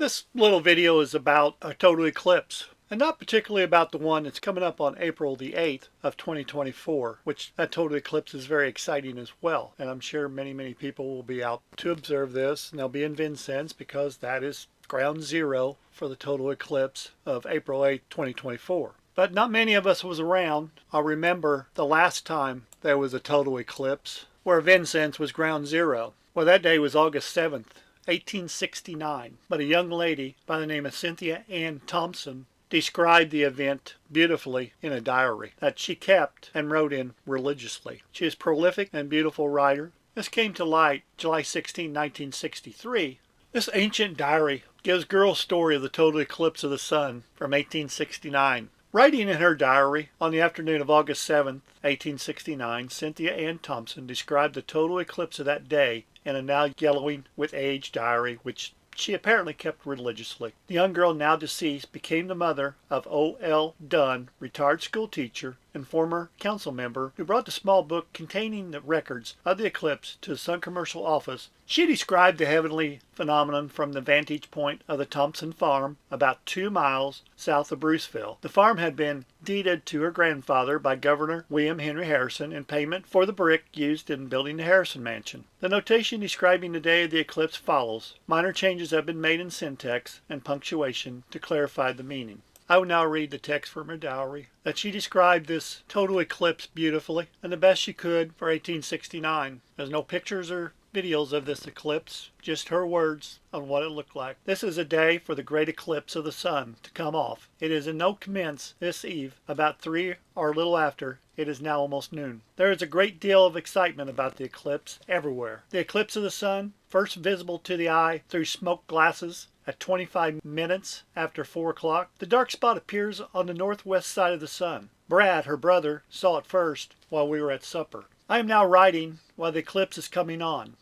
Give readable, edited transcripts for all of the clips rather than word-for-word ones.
This little video is about a total eclipse, and not particularly about the one that's coming up on April the 8th of 2024, which that total eclipse is very exciting as well. And I'm sure many people will be out to observe this, and they'll be in Vincennes because that is ground zero for the total eclipse of April 8th, 2024. But not many of us was around. I'll remember the last time there was a total eclipse where Vincennes was ground zero. Well, that day was August 7th. 1869, but a young lady by the name of Cynthia Ann Thompson described the event beautifully in a diary that she kept and wrote in religiously. She is a prolific and beautiful writer. This came to light July 16, 1963. This ancient diary gives girl's story of the total eclipse of the sun from 1869. Writing in her diary on the afternoon of August 7, 1869, Cynthia Ann Thompson described the total eclipse of that day in a now yellowing with age diary, which she apparently kept religiously. The young girl, now deceased, became the mother of O.L. Dunn, retired school teacher and former council member, who brought the small book containing the records of the eclipse to the Sun Commercial office. She described the heavenly phenomenon from the vantage point of the Thompson farm about 2 miles south of Bruceville. The farm had been deeded to her grandfather by Governor William Henry Harrison in payment for the brick used in building the Harrison Mansion. The notation describing the day of the eclipse follows. Minor changes have been made in syntax and punctuation to clarify the meaning. I will now read the text from her diary, that she described this total eclipse beautifully and the best she could for 1869. There's no pictures or videos of this eclipse, just her words on what it looked like. This is a day for the great eclipse of the sun to come off. It is in no commence this eve, about 3 or a little after. It is now almost noon. There is a great deal of excitement about the eclipse everywhere. The eclipse of the sun, first visible to the eye through smoke glasses at 25 minutes after 4 o'clock. The dark spot appears on the northwest side of the sun. Brad, her brother, saw it first while we were at supper. I am now writing while the eclipse is coming on.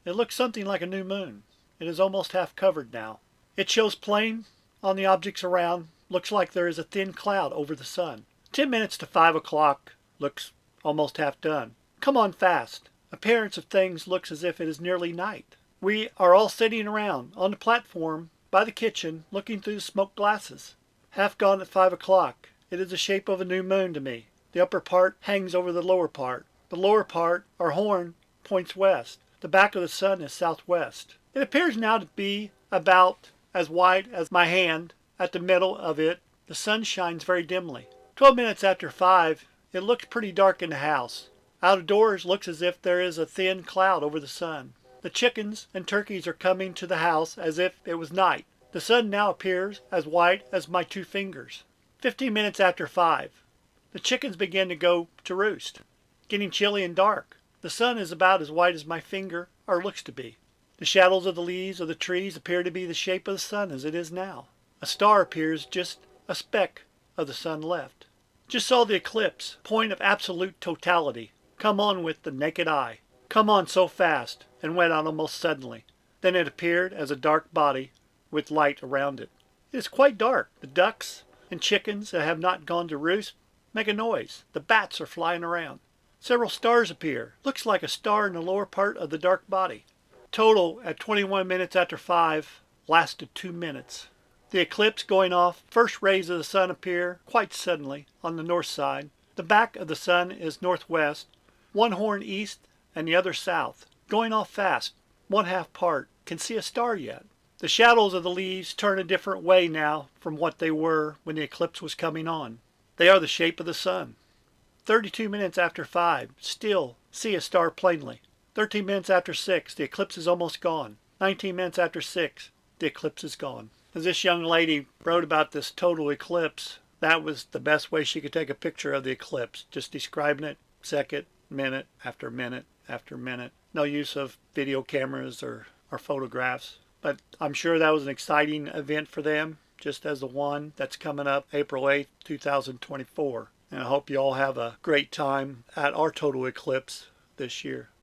It looks something like a new moon. It is almost half covered now. It shows plain on the objects around. Looks like there is a thin cloud over the sun. 10 minutes to 5 o'clock. Looks almost half done. Come on fast. Appearance of things looks as if it is nearly night. We are all sitting around on the platform by the kitchen looking through the smoke glasses. Half gone at 5 o'clock. It is the shape of a new moon to me. The upper part hangs over the lower part. The lower part, or horn, points west. The back of the sun is southwest. It appears now to be about as wide as my hand. At the middle of it, the sun shines very dimly. 12 minutes after 5, it looks pretty dark in the house. Out of doors looks as if there is a thin cloud over the sun. The chickens and turkeys are coming to the house as if it was night. The sun now appears as white as my 2 fingers. 15 minutes after 5, the chickens begin to go to roost. Getting chilly and dark. The sun is about as white as my finger, or looks to be. The shadows of the leaves of the trees appear to be the shape of the sun as it is now. A star appears just a speck of the sun left. Just saw the eclipse, point of absolute totality, come on with the naked eye. Come on so fast, and went out almost suddenly. Then it appeared as a dark body with light around it. It is quite dark. The ducks and chickens that have not gone to roost make a noise. The bats are flying around. Several stars appear. Looks like a star in the lower part of the dark body. Total at 21 minutes after 5 lasted 2 minutes. The eclipse going off, first rays of the sun appear quite suddenly on the north side. The back of the sun is northwest, one horn east and the other south. Going off fast, 1/2 part. Can see a star yet. The shadows of the leaves turn a different way now from what they were when the eclipse was coming on. They are the shape of the sun. 32 minutes after 5, still see a star plainly. 13 minutes after 6, the eclipse is almost gone. 19 minutes after 6, the eclipse is gone. As this young lady wrote about this total eclipse, that was the best way she could take a picture of the eclipse, just describing it second, minute after minute after minute. No use of video cameras or photographs. But I'm sure that was an exciting event for them, just as the one that's coming up April 8th, 2024. And I hope you all have a great time at our total eclipse this year.